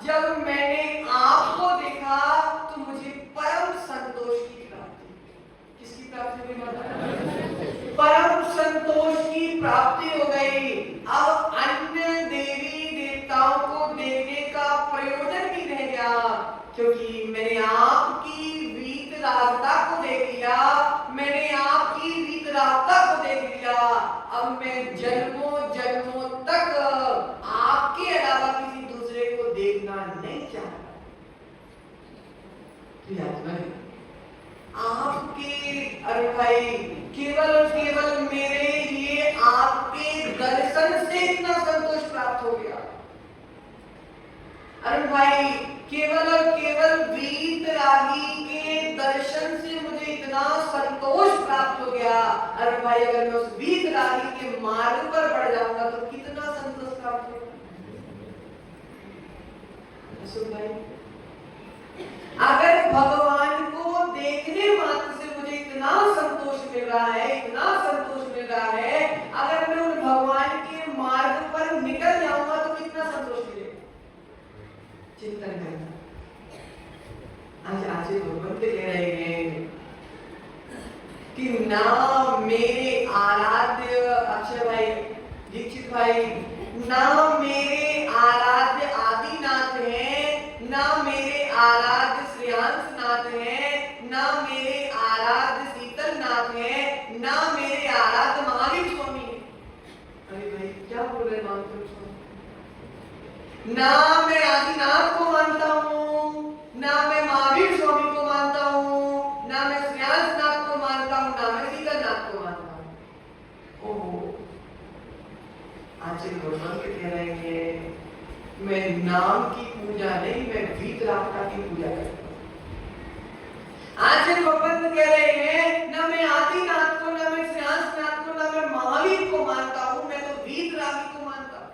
जब मैंने आपको देखा नहीं, आपके अरे भाई केवल और केवल मेरे लिए आपके दर्शन से इतना संतोष प्राप्त हो गया। अरे भाई केवल और केवल वीतरागी के दर्शन से मुझे इतना संतोष प्राप्त हो गया। अरे भाई अगर मैं उस वीतरागी के मार्ग पर बढ़ जाऊंगा तो कितना संतोष प्राप्त होगा। भाई अगर भगवान को देखने मात्र से मुझे इतना संतोष मिल रहा है, इतना संतोष मिल रहा है, अगर मैं उन भगवान के मार्ग पर निकल जाऊंगा तो कितना संतोष मिलेगा। चिंतन करना। आज भगवान कह रहे हैं कि ना मेरे आराध्य अक्षय भाई, दीक्षित भाई, ना मेरे आराध्य आदिनाथ हैं, ना मेरे आराध्य श्रेयांश नाथ हैं, ना मेरे आराध्य शीतल नाथ हैं, ना मेरे आराध्य महावीर स्वामी हैं। अरे भाई क्या बोल रहे महावीर स्वामी? ना मैं आदिनाथ को मानता हूँ, ना मैं महावीर स्वामी को मानता हूँ, ना मैं श्रेयांश नाथ को मानता हूँ, ना मैं शीतल नाथ को मानता हूँ। ओहो, आज भगवान कह रहे हैं मैं नाम की पूजा नहीं, मैं वीतरागता की पूजा करता हूँ। आज भगवान कह रहे हैं ना मैं आदिनाथ को, ना मैं श्रेयांश नाथ को, ना मैं महावीर को मानता हूँ, मैं तो वीतरागी को मानता हूँ।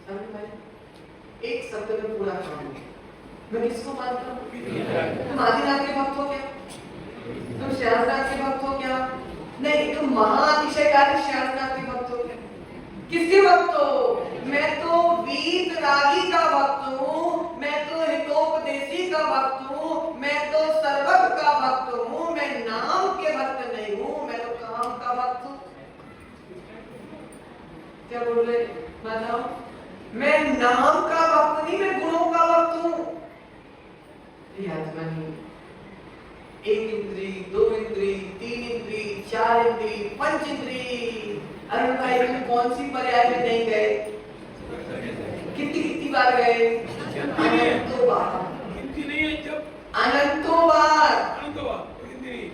अरे भाई एक शब्द में पूरा काम है, मैं किसको मानता हूँ? तुम आदिनाथ के भक्त हो क्या? तुम श्रेयांश नाथ के भक्त हो क्या? नहीं, तुम महाअतिशयकारी श्रेयांश नाथ के भक्त हो क्या? किसके भक्त हो? मैं तो वीतरागी का भक्त हूँ, मैं तो हितोपदेशी का भक्त हूँ, मैं तो सर्वज्ञ का भक्त हूँ, मैं नाम के भक्त नहीं हूँ, मैं तो काम का भक्त हूँ। क्या बोल रहे बताओ? मैं नाम का भक्त नहीं, मैं गुणों का भक्त हूँ। एक इंद्री, दो इंद्री, तीन इंद्री, चार इंद्री, पंच इंद्री। अरे भाई तुम कौन सी पर्याय में नहीं गए? कितनी बार गए? अनंतों बार। गिनती नहीं है जब अनंतों बार,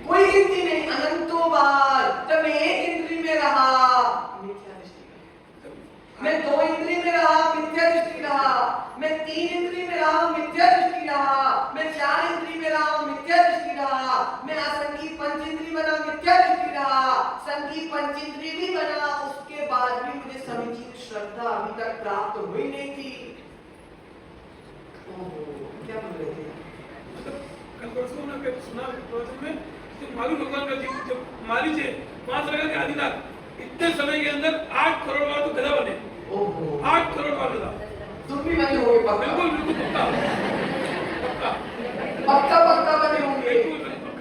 कोई गिनती नहीं, अनंतों बार। जब एक इंद्री में रहा मिथ्या दृष्टि, मैं दो इंद्री में रहा मिथ्या दृष्टि रहा, मैं तीन इंद्री में रहा मिथ्या दृष्टि रहा, मैं चार इंद्री में रहा मिथ्या दृष्टि रहा, मैं असंगी पंच इंद्री बना मिथ्या दृष्टि रहा, संगी पंच इंद्री भी बना, उसके बाद भी मुझे समुचित श्रद्धा अभी तक प्राप्त हुई नहीं थी। क्या बोल रहे थे? कल परसों ना कल सुना प्रवचन में जब मालूम भगवान का जीव जब माली से 5 लगा के आदिनाथ इतने समय के अंदर 8 करोड़ बार तो गधा बने। ओहो 8 करोड़ बार गधा। तुम भी बने होंगे पक्का? बिल्कुल पक्का पक्का पक्का बने होंगे।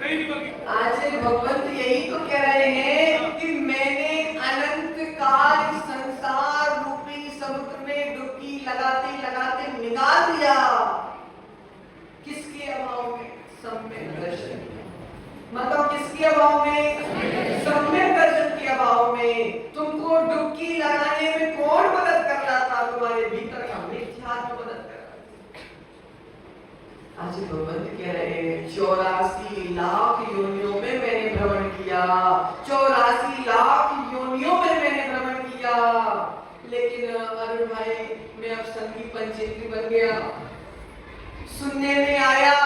कहीं नहीं बल्कि आज भगवंत यही तो कह रहे हैं कि मैंने अनंत काल संसार रूपी समुद्र में डुबकी लगाते लगाते निकाल दिया। किसके अभाव में? सम्यक दर्शन। मतलब किसके अभाव में? सम्यक दर्शन के अभाव में। तुमको डुबकी लगाने में कौन मदद कर रहा था? तुम्हारे भीतर का मिथ्यात्व मदद कर रहा था। आज भगवंत कह रहे हैं 84 लाख योनियों में मैंने भ्रमण किया, 84 लाख योनियों में मैंने भ्रमण किया, लेकिन अरुण भाई मैं अब संगी पंचेंद्री बन गया। सुनने में आया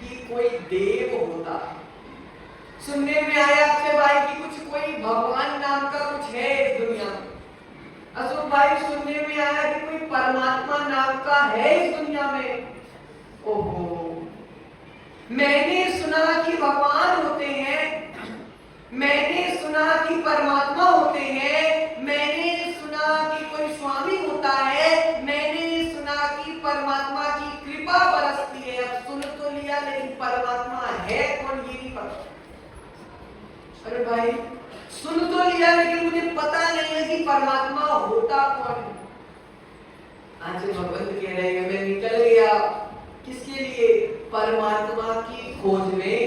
कि कोई देव होता है, सुनने में आया अक्षय भाई कि कुछ कोई भगवान नाम का कुछ है इस दुनिया में। अशोक भाई सुनने में आया कि कोई परमात्मा नाम का है इस दुनिया में। ओहो, मैंने सुना कि भगवान होते हैं, मैंने सुना कि परमात्मा होते हैं, मैंने सुना कि कोई स्वामी होता है, मैंने सुना कि परमात्मा की कृपा बरसती है। अब सुन तो लिया लेकिन परमात्मा है कौन ये नहीं पता। अरे भाई सुन तो लिया लेकिन मुझे पता नहीं है कि परमात्मा होता कौन है। आज भगवंत कह रहे हैं मैं निकल गया किसके लिए? परमात्मा की खोज में।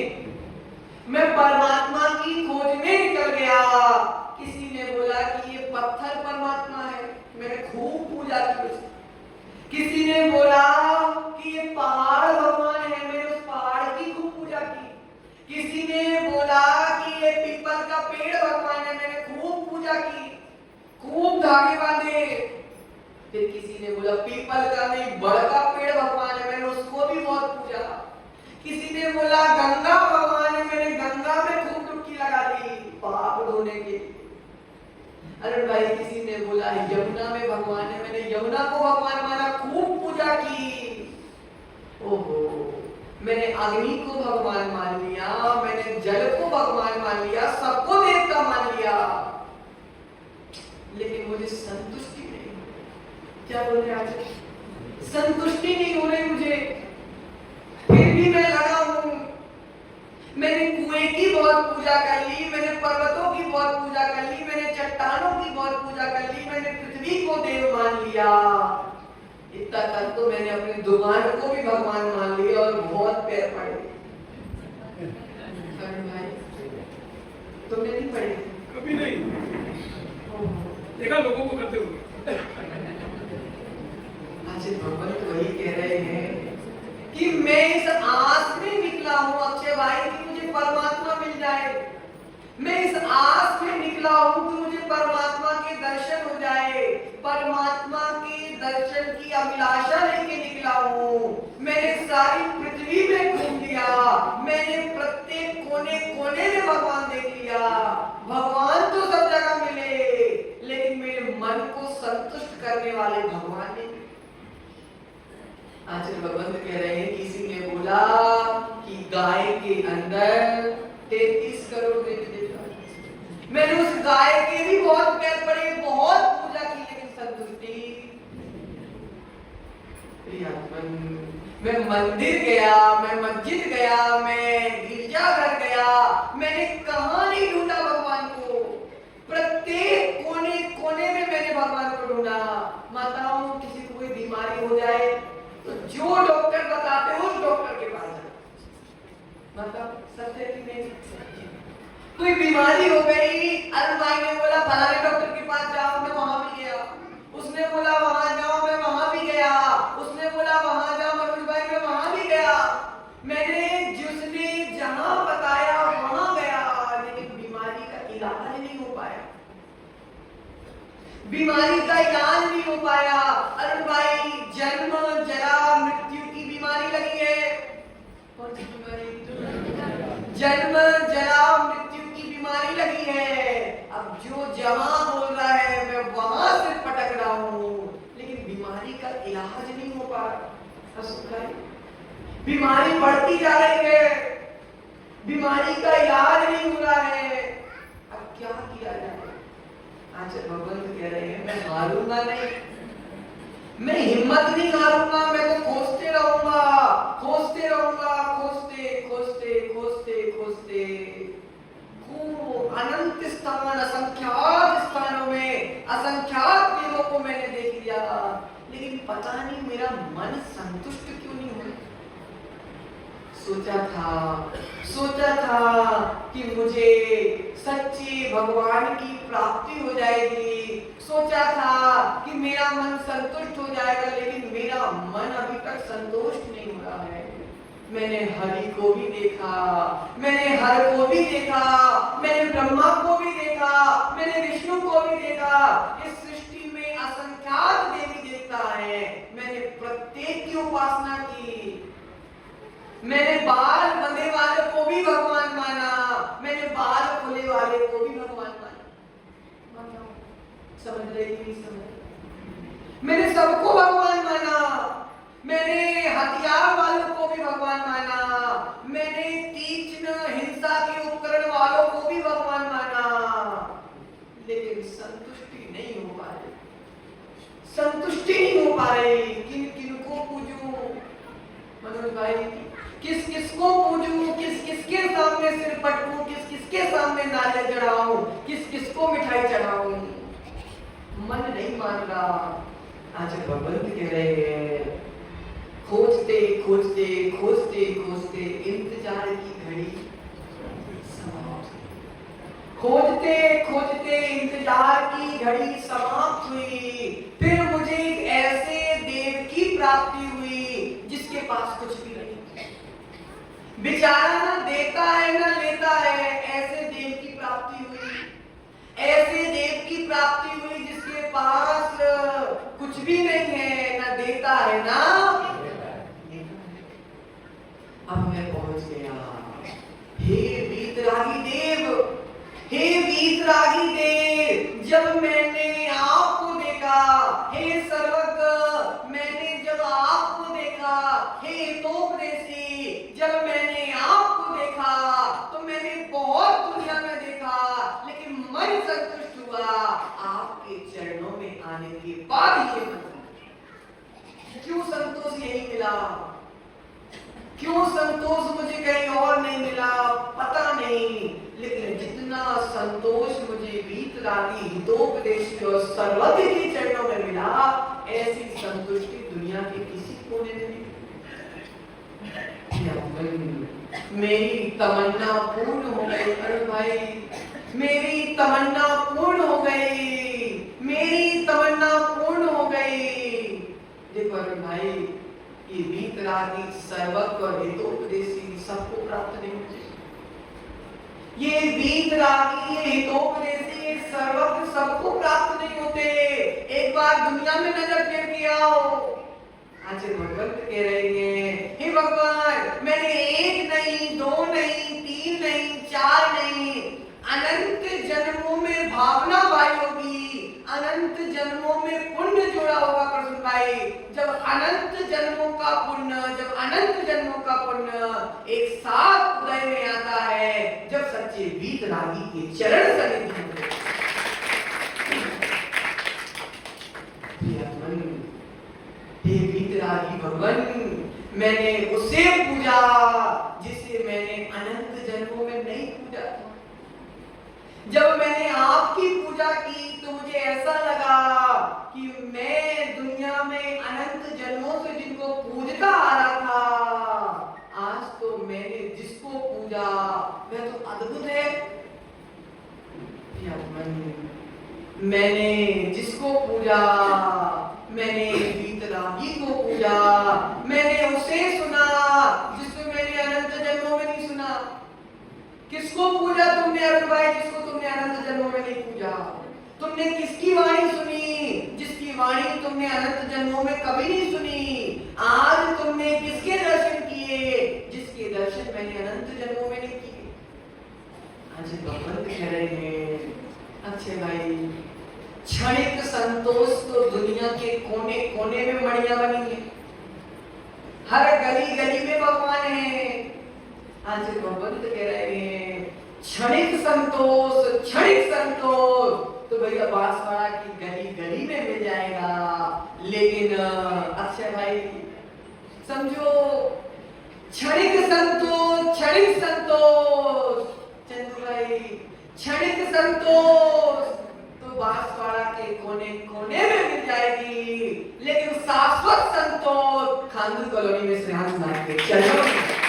मैं परमात्मा की खोज में निकल गया। किसी ने बोला कि ये पत्थर परमात्मा है, मैंने खूब पूजा की। किसी ने बोला कि ये धागे बांधे। फिर किसी ने बोला पीपल का नहीं बड़का पेड़ भगवान है, मैंने उसको भी बहुत पूजा। किसी ने बोला गंगा भगवान है, मैंने गंगा में खूब डुबकी लगा दी पाप धोने के लिए। अरे भाई किसी ने बोला यमुना में भगवान है, मैंने यमुना को भगवान माना, खूब पूजा की। ओहो, मैंने अग्नि को भगवान मान लिया, मैंने जल को भगवान मान लिया, सबको देवता मान लिया, लेकिन मुझे संतुष्टि नहीं। क्या बोल रहे आज? संतुष्टि नहीं हो रही मुझे, फिर भी मैं लगा हूं। मैंने कुएं की बहुत पूजा कर ली, मैंने पर्वतों की बहुत पूजा कर ली, मैंने चट्टानों की बहुत पूजा कर ली, मैंने पृथ्वी को देव मान लिया। इतना तक तो मैंने अपनी दुकान को भी भगवान मान लिया और बहुत पैर पड़े। भाई तुमने नहीं पढ़े? कभी नहीं देखा लोगों को करते हुए। आज भगवान तो वही कह रहे हैं कि मैं इस आस में निकला हूं अक्षय भाई कि मुझे परमात्मा मिल जाए। मैं इस आस में निकला हूं कि मुझे परमात्मा के दर्शन हो जाए, परमात्मा के दर्शन की अभिलाषा लेके निकला हूं। मैंने सारी पृथ्वी में घूम लिया, मैंने प्रत्येक कोने कोने में भगवान देख लिया। भगवान तो सब जगह मिले, लेकिन मेरे मन को संतुष्ट करने वाले भगवान नहीं। आचार्य भगवंत कह रहे हैं किसी ने बोला कि गाय के अंदर 33 करोड़ देवी देवता। मैंने उस गाय के भी बहुत पैर पड़े, बहुत पूजा की, लेकिन संतुष्टि। मैं मंदिर गया, मैं मस्जिद गया, मैं गिरजाघर गया, मैंने कहां नहीं ढूंढा भगवान को। प्रत्येक कोने कोने में मैंने भगवान को ढूंढा। माताओं किसी को कोई बीमारी हो जाए तो जो डॉक्टर बताते हो उस डॉक्टर के पास जाओ। मतलब सत्य की नहीं। कोई बीमारी हो गई, अरुण भाई ने बोला फलाने डॉक्टर के पास जाओ, मैं वहां भी गया। उसने बोला वहां जाओ, मैं वहां भी गया। उसने बोला वहां जाओ मनोज भाई, मैं वहां भी गया। मैंने जिसने जहां बताया वहां गया, लेकिन बीमारी का इलाज नहीं हो पाया। बीमारी का इलाज नहीं हो पाया। अरुण भाई जन्म जरा मृत्यु की बीमारी लगी है। कौन सी बीमारी? जन्म जरा मृत्यु की बीमारी लगी है। अब जो जहां बोल रहा है मैं वहां से पटक रहा हूं, लेकिन बीमारी का इलाज नहीं हो पा रहा। बीमारी बढ़ती जा रही है, बीमारी का इलाज नहीं हो रहा है। अब क्या किया जाए? आज भगवंत कह रहे हैं मैं हारूंगा नहीं, मैं हिम्मत नहीं हारूंगा, मैं तो खोजते रहूंगा, खोजते रहूंगा, खोजते खोजते खोजते खोजते खूब अनंत स्थान, असंख्यात स्थानों में असंख्यात देवों को मैंने देख लिया, लेकिन पता नहीं मेरा मन संतुष्ट क्यों नहीं हुआ। सोचा था कि मुझे सच्चे भगवान की प्राप्ति हो जाएगी, सोचा था कि मेरा मन संतुष्ट हो जाएगा, लेकिन मेरा मन अभी तक संतुष्ट नहीं हो रहा है। मैंने हरि को भी देखा, मैंने हर को भी देखा, मैंने ब्रह्मा को भी देखा, मैंने विष्णु को भी देखा। इस सृष्टि में असंख्यात देवी देवता है, मैंने प्रत्येक की उपासना की। मैंने बाल बंधे वाले को भी भगवान माना, मैंने बाल खुले वाले को भी भगवान माना। समझ रहे कि नहीं समझ रहे? मैंने सबको भगवान माना, मैंने हथियार वालों को भी भगवान माना, मैंने तीक्ष्ण हिंसा के उपकरण वालों को भी भगवान माना, लेकिन संतुष्टि नहीं हो पा रही। संतुष्टि नहीं हो पा रही। किन किन को पूजूं मनोज भाई? किस किस को पूजूं, किस किसके सामने सिर पटकूं, किस किसके सामने नारियल चढ़ाऊं, किस किस को मिठाई चढ़ाऊं? मन नहीं मान रहा। आज भगवंत कह रहे हैं खोजते खोजते खोजते खोजते इंतजार की घड़ी समाप्त। खोजते खोजते इंतजार की घड़ी समाप्त हुई। फिर मुझे एक ऐसे देव की प्राप्ति हुई जिसके पास कुछ भी नहीं, बेचारा ना देता है ना लेता है। ऐसे देव की प्राप्ति हुई, ऐसे देव की प्राप्ति हुई जिसके पास भी नहीं है, ना देता है ना। अब मैं पहुंच गया। हे वीतरागी देव, हे वीतरागी देव, जब मैंने आपको देखा, हे सर्वज्ञ, मैंने जब आपको देखा, हे हितोपदेशी, जब मैंने आपको देखा तो मैंने बहुत दुनिया में देखा, लेकिन मन संतुष्ट हुआ आपके चरणों में आने के बाद ही। क्यों संतोष यही मिला? क्यों संतोष मुझे कहीं और नहीं मिला? पता नहीं, लेकिन जितना संतोष मुझे वीतरागी, हितोपदेशी और सर्वज्ञ के चरणों में मिला, ऐसी संतुष्टि दुनिया के किसी कोने में नहीं। मेरी तमन्ना पूर्ण हो गई अरुण भाई, मेरी तमन्ना पूर्ण हो गई, मेरी तमन्ना पूर्ण हो गई। देखो अरुण भाई, ये वीतरागी, सर्वज्ञ और हितोपदेशी सबको प्राप्त नहीं होते। ये वीतरागी, ये हितोपदेशी, ये सर्वज्ञ सबको प्राप्त नहीं होते। एक बार दुनिया में नजर फेर के आओ। आज भगवंत कह रहे हैं, हे भगवान, मैंने एक नहीं, दो नहीं, तीन नहीं, चार नहीं, अनंत जन्मों में भावना पाई होगी, अनंत जन्मों में पुण्य जोड़ा होगा प्रसन्न भाई। जब अनंत जन्मों का पुण्य, जब अनंत जन्मों का पुण्य एक साथ उदय में आता है, जब सच्चे वीतरागी के चरण सनिधि होते हैं। हे वीतरागी भगवान, मैंने उसे पूजा जिसे मैंने अनंत जन्मों में नहीं पूजा था। जब मैंने आपकी पूजा की तो मुझे ऐसा लगा कि मैं दुनिया में अनंत जन्मों से जिनको पूजता आ रहा था, आज तो मैंने जिसको पूजा वह तो अद्भुत है। मैंने जिसको पूजा, मैंने वीतरागी को पूजा, मैंने उसे सुना जिसको मैंने अनंत जन्मों में नहीं सुना। किसको पूजा तुमने अरुण भाई, जिसको तुमने अनंत जन्मों में नहीं पूजा? तुमने किसकी वाणी सुनी जिसकी वाणी तुमने अनंत जन्मों में कभी नहीं सुनी? आज तुमने किसके दर्शन किए जिसके दर्शन मैंने अनंत जन्मों में नहीं किए? आज भगवंत कह रहे हैं, अच्छे भाई, क्षणिक संतोष तो दुनिया के कोने कोने में मणियां बनी है, हर गली गली में भगवान है। आज भगवंत कह रहे हैं, क्षणिक संतोष, क्षणिक संतोष तो भैया बांसवाड़ा की गली गली में मिल जाएगा, लेकिन अक्षय भाई समझो, क्षणिक संतोष, क्षणिक संतोष चंदू भाई, क्षणिक संतोष तो बांसवाड़ा के कोने कोने में मिल जाएगी, लेकिन शाश्वत संतोष खानपुर कॉलोनी में श्रेयांश नायक के चरणों में।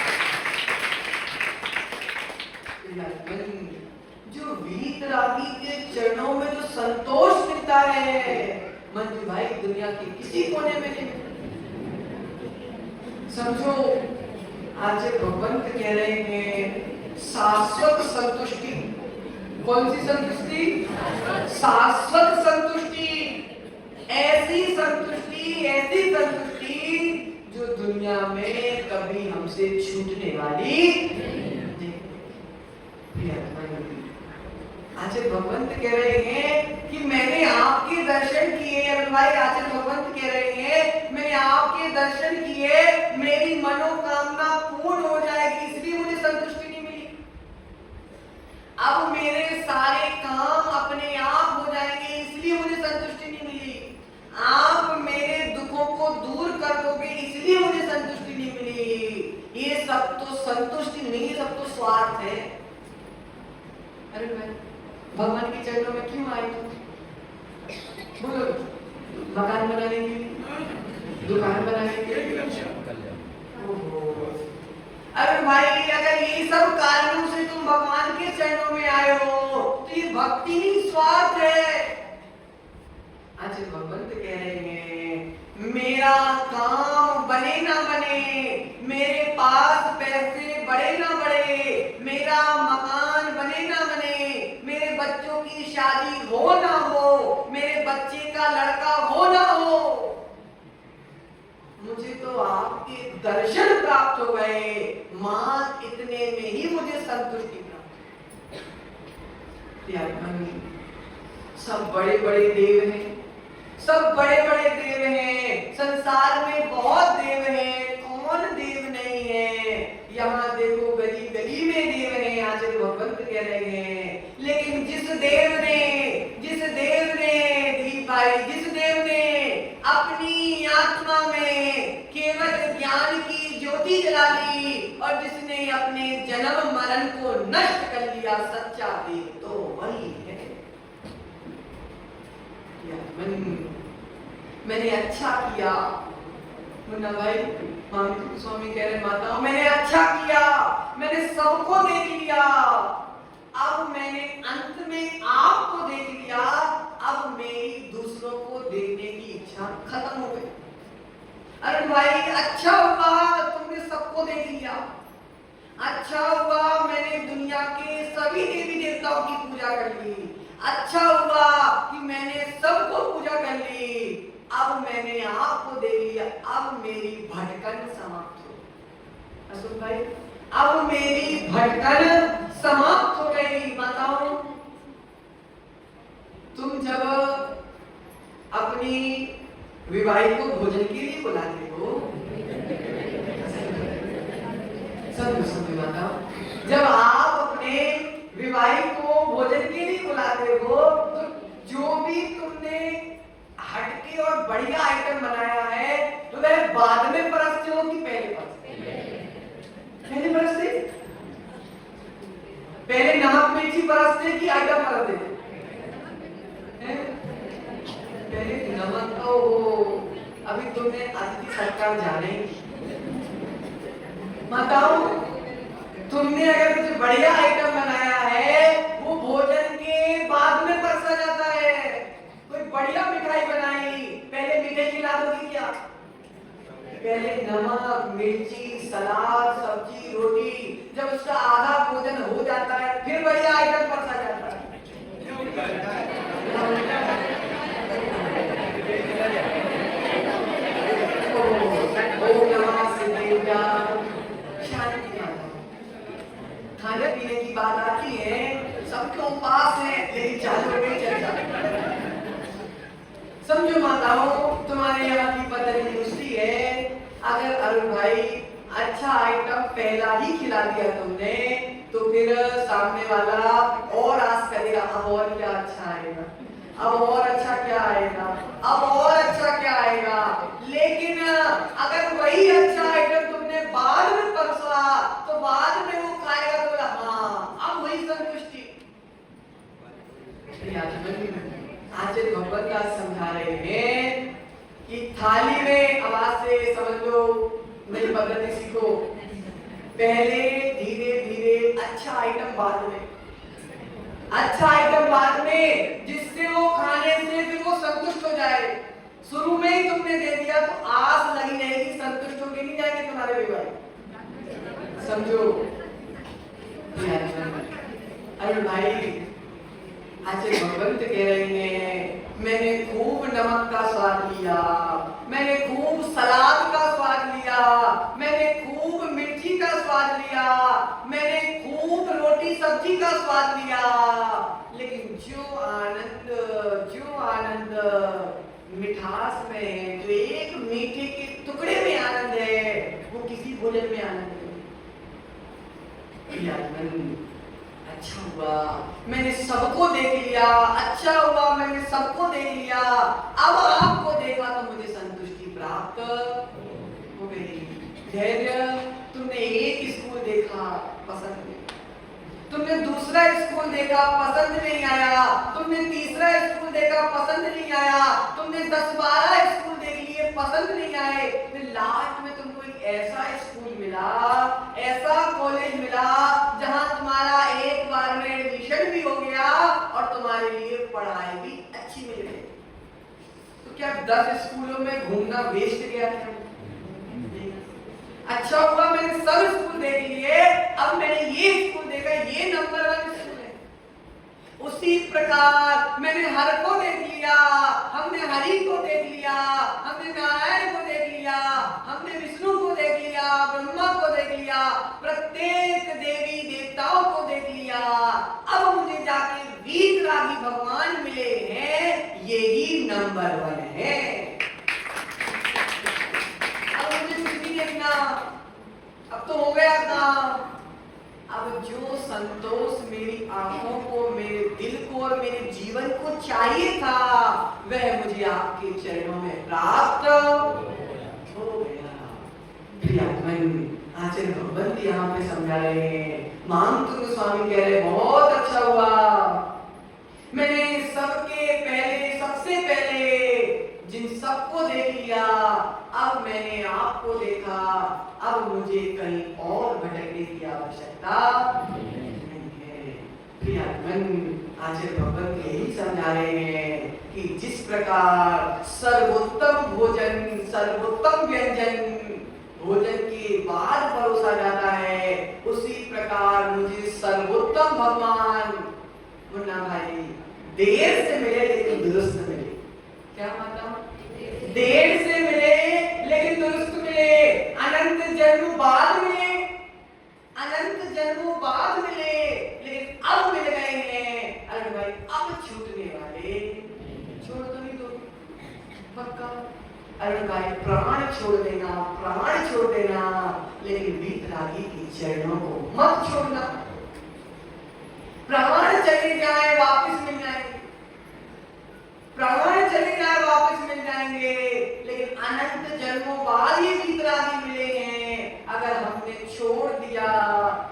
जो वीतरागी के चरणों में जो संतोष मिलता है मंजू भाई, दुनिया के किसी कोने में नहीं मिलता। समझो, आज भगवंत कह रहे हैं, शाश्वत संतुष्टि। कौन सी संतुष्टि? शाश्वत संतुष्टि। ऐसी संतुष्टि, ऐसी संतुष्टि जो दुनिया में कभी हमसे छूटने वाली। आज भगवंत कह रहे हैं कि मैंने आपके दर्शन किए अरुण भाई, आज भगवंत कह रहे हैं मैंने आपके दर्शन किए, मेरी मनोकामना पूर्ण हो जाएगी, इसलिए मुझे संतुष्टि नहीं मिली। अब मेरे सारे काम अपने आप हो जाएंगे, इसलिए मुझे संतुष्टि नहीं मिली। आप मेरे दुखों को दूर कर दोगे, इसलिए मुझे संतुष्टि नहीं मिली। ये सब तो संतुष्टि नहीं, ये सब तो स्वार्थ है। अरे भाई, भगवान के चरणों में क्यों आए तुम? बोलो, मकान बनाने के लिए, दुकान बनाने के लिए? अरे भाई, अगर ये सब कारणों से तुम भगवान के चरणों में आए हो तो ये भक्ति नहीं, स्वार्थ है। आज भगवंत कह रहे हैं, मेरा काम बने ना बने, मेरे पास पैसे बढ़े ना बढ़े, मेरा मकान बने ना बने, मेरे बच्चों की शादी हो ना हो, मेरे बच्चे का लड़का हो ना हो, सब बड़े बड़े देव हैं, सब बड़े बड़े देव हैं, संसार में बहुत देव हैं, कौन देव नहीं है। यहाँ देखो गली गली में देव हैं, यहाँ से भगवंत कह रहे हैं। लेकिन जिस देव ने दीप भाई, जिस देव ने अपनी आत्मा में केवल ज्ञान की ज्योति जला ली और जिसने अपने जन्म मरण को नष्ट कर लिया, सच्चा देव तो वही है। मैंने अच्छा किया मुन्ना भाई, मामी स्वामी कह रहे माताओं, मैंने अच्छा किया, मैंने सबको देख लिया, अब मैंने अंत में आपको देख लिया, अब मेरी दूसरों को देखने की इच्छा खत्म हो गई। अरे भाई अच्छा हुआ तुमने सबको देख लिया, अच्छा हुआ मैंने दुनिया के सभी देवी देवताओं की पूजा कर ली, अच्छा हुआ कि मैंने सबको पूजा कर ली, अब मैंने आपको देख लिया, अब मेरी भटकन समाप्त हो। अशोक भाई, अब मेरी भटकन समाप्त हो गई। माताओं, तुम जब अपनी विवाहित को भोजन के लिए बुलाते हो, समझो माताओं, जब आप अपने विवाहित को भोजन के लिए बुलाते हो तो जो भी तुमने हटके और बढ़िया आइटम बनाया है तो वह बाद में परसते हो कि पहले परसते? पहले परसते? पहले नमक मिर्ची परसते कि आइटम परसते? पहले नमक तो अभी तुमने अतिथि सत्कार जाने माताओं, तुमने अगर कुछ बढ़िया आइटम बनाया है वो भोजन के बाद में परसा जाता है। कोई बढ़िया मिठाई बनाई, पहले मिठाई खिला दोगी क्या? पहले नमक मिर्ची सलाद सब्जी रोटी, जब उसका आधा भोजन हो जाता है फिर बढ़िया आइटम परसा जाता है। खाने पीने की बात आती है, सबके पास है, लेकिन चालू में चर्चा। समझो माताओं, तुम्हारे यहाँ की पतली दूसरी है, अगर अरुण भाई अच्छा आइटम पहला ही खिला दिया तुमने तो फिर सामने वाला और आस करेगा, अब और क्या अच्छा आएगा, अब और अच्छा क्या आएगा, अब और अच्छा क्या आएगा। लेकिन अगर वही अच्छा आइटम तुमने बाद में परसा तो बाद में वो खाएगा तो हाँ अब वही संतुष्टि। आज भगवत दास समझा रहे हैं कि थाली में आवाज से समझ लो नई पद्धति सीखो, पहले धीरे धीरे अच्छा आइटम बाद में, अच्छा आइटम बाद में, जिससे वो खाने से फिर वो संतुष्ट हो जाए। शुरू में ही तुमने दे दिया तो आस लगी रहेगी, संतुष्ट होके नहीं जाएंगे तुम्हारे विवाह। समझो अरे भाई, आज भगवंत कह रहे हैं मैंने खूब नमक का स्वाद लिया, मैंने खूब सलाद का स्वाद लिया, मैंने खूब मिर्ची का स्वाद लिया, मैंने खूब रोटी सब्जी का स्वाद लिया, लेकिन जो आनंद मिठास में, जो एक मीठे के टुकड़े में आनंद है वो किसी भोजन में आनंद नहीं। अच्छा हुआ मैंने सबको देख लिया, अच्छा हुआ मैंने सबको देख लिया, अब आपको देखा तो मुझे संतुष्टि प्राप्त हो गई। धैर्य, तुमने एक स्कूल देखा पसंद नहीं, तुमने दूसरा स्कूल देखा पसंद नहीं आया, तुमने तीसरा स्कूल देखा पसंद नहीं आया, तुमने 10-12 स्कूल देख लिए पसंद नहीं आए, फिर लास्ट में तुमको एक ऐसा स्कूल मिला, ऐसा कॉलेज मिला जहां तुम्हारा एक बार में एडमिशन भी हो गया और तुम्हारे लिए पढ़ाई भी अच्छी मिल गई। तो क्या 10 स्कूलों में घूमना वेस्ट गया था? अच्छा हुआ मैंने सब स्कूल देख लिए, अब मैंने ये स्कूल देखा, ये नंबर 1 स्कूल है। उसी प्रकार मैंने हर को देख लिया, हमने हरि को देख लिया, हमने नारायण को देख लिया, हमने विष्णु को देख लिया, ब्रह्मा को देख लिया, प्रत्येक देवी देवताओं को देख लिया। अब मुझे जाके वीतरागी भगवान मिले हैं यही नंबर 1 है। अब मुझे कुछ नहीं देखना, अब तो हो गया था। अब जो संतोष मेरी आंखों को, मेरे दिल को और मेरे जीवन को चाहिए था, वह मुझे आपके चरणों में प्राप्त हो गया। आचार्य भगवंत यहाँ पे समझा रहे हैं, मानतुंग स्वामी कह रहे बहुत अच्छा हुआ, मैंने सबसे पहले जिन सबको देख लिया, अब मैंने आपको देखा, अब मुझे कहीं और भटकने की आवश्यकता नहीं है। आचार्य भगवंत यही समझा रहे हैं कि जिस प्रकार सर्वोत्तम भोजन, सर्वोत्तम व्यंजन भोजन के बाद परोसा जाता है, उसी प्रकार मुझे सर्वोत्तम भगवान मुन्ना भाई देर से मिले लेकिन दुरुस्त मिले। क्या मतलब? देर से मिले लेकिन दुरुस्त मिले, अनंत जन्म बाद मिले, अनंत जन्मों बाद मिले, लेकिन अब मिल गए हैं। अरे भाई अब छूटने वाले छोड़ तो नहीं दो पक्का। अरे भाई प्राण छोड़ देना, प्राण छोड़ देना, लेकिन वीतरागी के चरणों को मत छोड़ना। प्राण चले जाए वापस मिल जाएंगे, प्राण चले जाए वापस मिल जाएंगे, लेकिन अनंत जन्मों बाद ये वीतरागी मिले हैं। अगर हमने छोड़ दिया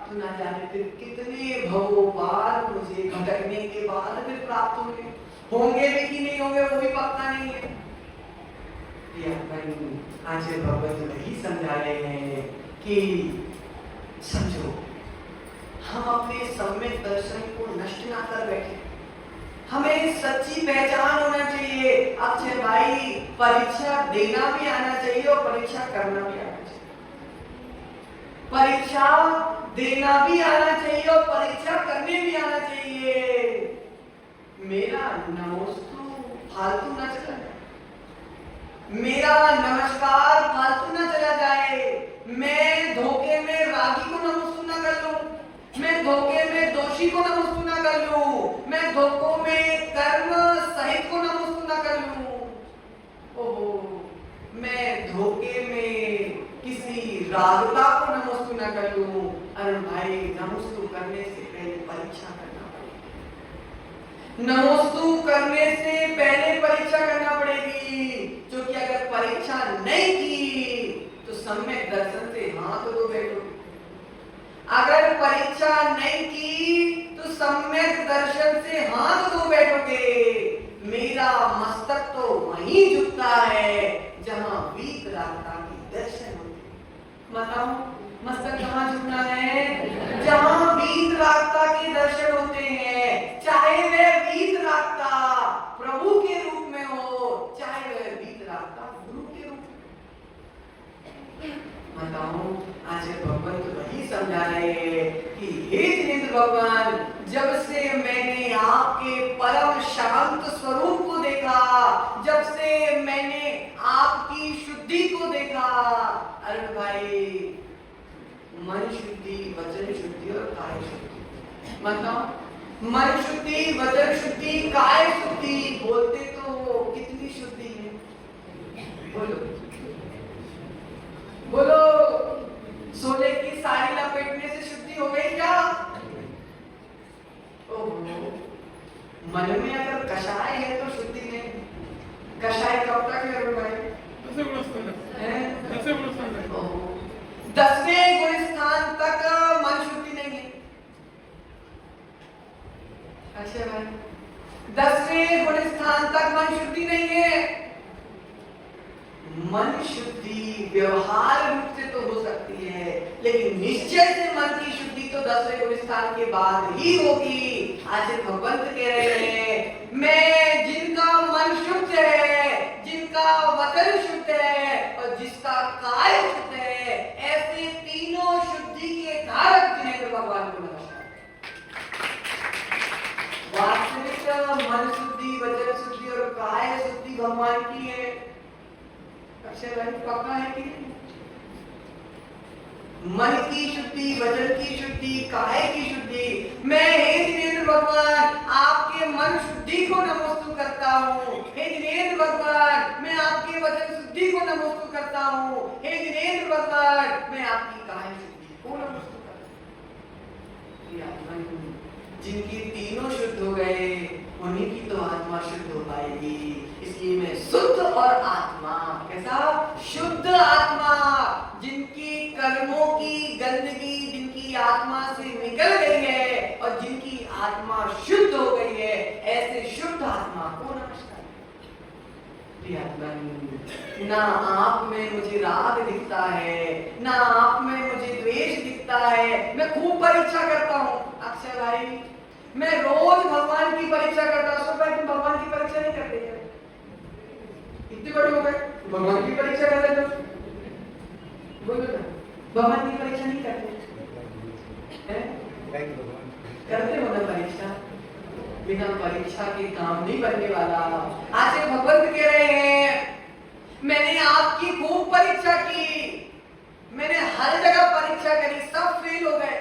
तो ना जाने फिर कितने भवों बाद मुझे भटकने के बाद फिर प्राप्त होंगे भी कि नहीं होंगे वो भी पक्का नहीं है। आचार्य भगवत वही समझा रहे हैं कि समझो, हम अपने सम्यक दर्शन को नष्ट ना कर बैठे, हमें सच्ची पहचान होना चाहिए। अक्षय भाई परीक्षा देना भी आना चाहिए और परीक्षा करना भी आना चाहिए, परीक्षा देना भी आना चाहिए और परीक्षा करने भी आना चाहिए। मेरा नमोस्तु फालतू ना चला जाए, मेरा नमस्कार फालतू ना चला जाए, मैं धोखे में रागी को नमस्ते ना कर लूं, मैं धोखे में दोषी को नमस्ते ना कर लूं, मैं धोखों में कर्म सहित को नमस्ते ना कर लूं। ओहो, मैं धोखे में किसी रागता को नमस्ते ना कर लूं। अरे भाई नमस्ते करने से पहले परीक्षा करना पड़ेगा, नमस्ते करने से पहले परीक्षा करना पड़ेगी, क्योंकि अगर परीक्षा नहीं की तो सम्यक दर्शन से हाथ धो बैठो, अगर परीक्षा नहीं की तो सम्यक दर्शन से हाथ धो बैठोगे। मेरा मस्तक तो वहीं झुकता है जहां वीतरागता के दर्शन होते। बताओ मस्तक कहाँ झुकना है? जहां वीतरागता के दर्शन होते हैं, चाहे वह वीतरागता प्रभु के रूप में हो, चाहे वह वीतरागता गुरु के रूप में। बताओ आचार्य भगवान तो वही समझा रहे हैं कि हे जिनेंद्र भगवान, जब से मैंने आपके परम शांत स्वरूप को देखा, जब से मैंने आपकी शुद्धि को देखा, अरे भाई मन शुद्धि, वचन शुद्धि और काय शुद्धि। मतलब मन शुद्धि, वचन शुद्धि, काय शुद्धि, बोलते तो कितनी शुद्धि है, बोलो बोलो। सोने की साड़ी लपेटने से शुद्धि हो गई क्या? ओहो, मन में अगर कषाय है तो शुद्धि नहीं। कषाय कब तक है भाई? 10वें गुण स्थान तक मन शुद्धि नहीं है। अच्छा भाई, 10वें गुण स्थान तक मन शुद्धि नहीं है। मन शुद्धि व्यवहार रूप से तो हो सकती है, लेकिन निश्चय से मन की शुद्धि तो 10वें गुण स्थान के बाद ही होगी। आचार्य भगवंत कह रहे हैं, मैं जिनका मन शुद्ध है, जिनका वचन शुद्ध है और जिसका काय शुद्ध है, ऐसे तीनों शुद्धि के धारक जिनेंद्र भगवान को नमस्कार। वास्तविक मन शुद्धि, वचन शुद्धि और काय शुद्धि भगवान की है। अक्षय भाई पक्का है कि मन की शुद्धि, वचन की शुद्धि, काया की शुद्धि। मैं हे जिनेंद्र भगवान आपके मन शुद्धि को नमोस्तु करता हूँ। हे जिनेंद्र भगवान मैं आपके वचन शुद्धि को नमोस्तु करता हूँ। हे जिनेंद्र भगवान मैं आपकी काया शुद्धि को नमोस्तु करता हूँ। जिनकी तीनों शुद्ध हो गए उन्हीं की तो आत्मा शुद्ध हो पाएगी। इसलिए मैं शुद्ध और आत्मा, कैसा शुद्ध आत्मा, जिनकी कर्मों की गंदगी जिनकी आत्मा से निकल गई है और जिनकी आत्मा शुद्ध हो गई है, ऐसे शुद्ध आत्मा को नमस्कार। ना आप में मुझे राग दिखता है, ना आप में मुझे द्वेष दिखता है। मैं खूब परीक्षा करता हूँ अक्षय भाई, मैं रोज भगवान की परीक्षा करता हूँ। भाई तुम भगवान की परीक्षा नहीं करते क्या? इतने बड़े हो गए भगवान की परीक्षा कर रहे हो? बोलो ना, भगवान की परीक्षा नहीं करते करते हो ना परीक्षा? बिना परीक्षा के काम नहीं बनने वाला। आज भगवंत कह रहे हैं मैंने आपकी खूब परीक्षा की, मैंने हर जगह परीक्षा करी, सब फेल हो गए।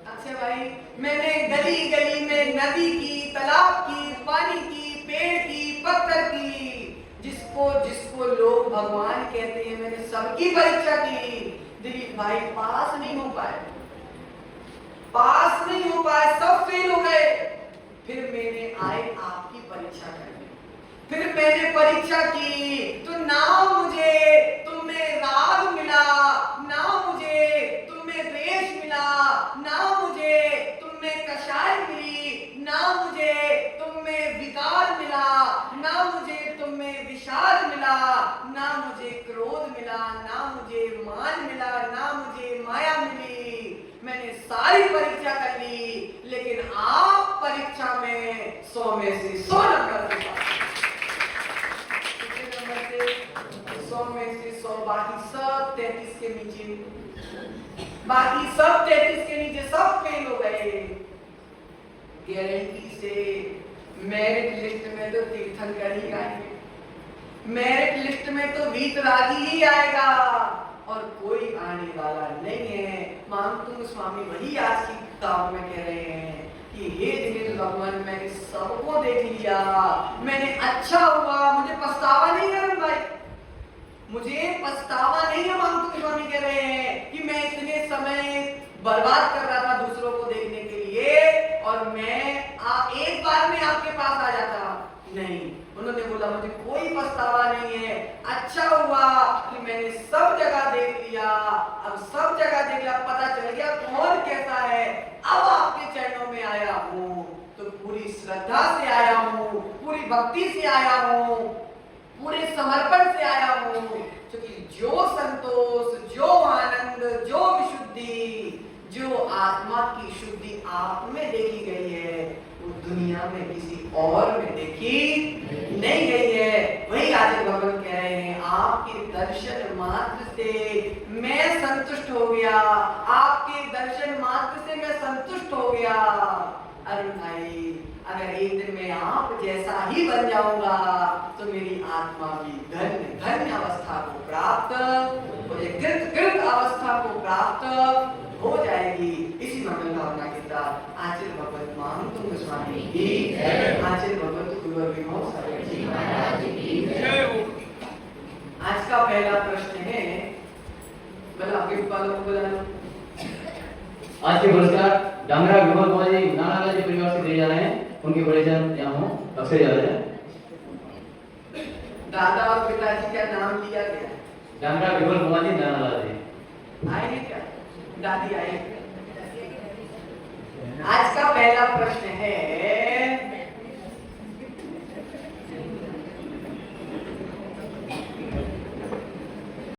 अक्षय भाई मैंने गली गली में नदी की, तालाब की, पानी की, पेड़ की, पत्थर की, जिसको जिसको लोग भगवान कहते हैं, मैंने सबकी परीक्षा की। दिलीप भाई पास नहीं हो पाए, पास नहीं हो पाए, सब फेल हो गए। फिर मैंने आए आपकी परीक्षा करने, फिर मैंने परीक्षा की तो ना मुझे तुम में राग मिला, ना मुझे तुम में द्वेष मिला, ना मुझे तुम में कषाय मिली, ना मुझे तुम में विकार मिला, ना मुझे तुम में विषाद मिला, ना मुझे क्रोध मिला, ना मुझे मान मिला, ना मुझे माया मिली। मैंने सारी परीक्षा कर ली, लेकिन आप परीक्षा में 100 में से 100 नंबर से 100 में से 100, बाकी सब 33 के नीचे, बाकी सब 33 के नीचे सब फेल हो गए। गारंटी से मेरिट लिस्ट में तो तीर्थंकर ही आएंगे, मेरिट लिस्ट में तो वीतरागी ही आएगा और कोई आने वाला नहीं है। मानतुंग स्वामी वही आज की किताब में कह रहे हैं कि हे दिनेश भगवान मैंने सबको देख लिया, मैंने अच्छा हुआ, मुझे पछतावा नहीं है भाई, मुझे पछतावा नहीं है। मानतुंग स्वामी कह रहे हैं कि मैं इतने समय बर्बाद कर रहा था दूसरों को देखने के लिए और मैं एक बार में आपके पास आ जाता नहीं। उन्होंने बोला मुझे कोई पछतावा नहीं है, अच्छा हुआ कि मैंने सब जगह देख लिया, अब सब जगह देख लिया, पता चल गया कौन कैसा है। अब आपके चरणों में आया हूँ तो पूरी श्रद्धा से आया हूँ, पूरी भक्ति से आया हूँ, पूरे समर्पण से आया हूँ, क्योंकि जो संतोष, जो आनंद, जो विशुद्धि, जो आत्मा की शुद्धि आप में देखी गई है वो दुनिया में किसी और में देखी नहीं गई है। वही आचार्य भगवान कह रहे हैं आपके दर्शन मात्र से मैं संतुष्ट हो गया, आपके दर्शन मात्र से मैं संतुष्ट हो गया। अरुण भाई अगर एक दिन मैं आप जैसा ही बन जाऊंगा तो मेरी आत्मा भी धन्य धन्य अवस्था को प्राप्त, कृत अवस्था को प्राप्त हो जाएगी। इसी मंगल भावना के साथ आचार्य भगवत मानतुंग स्वामी की, आचार्य भगवत गुरु विमोह सागर जी महाराज की जय। आज का पहला प्रश्न है, बोला आपके पालों को बुला लो। आज के पुरस्कार डांगरा विमल कुमार जी नानाला जी परिवार से दिए जा रहे हैं। उनके बड़े जन यहाँ हो अक्षय यादव। दादा और पिताजी का नाम लिया गया। डांगरा विमल कुमार जी नानाला जी आएंगे क्या? दादी आएंगे। आज का पहला प्रश्न है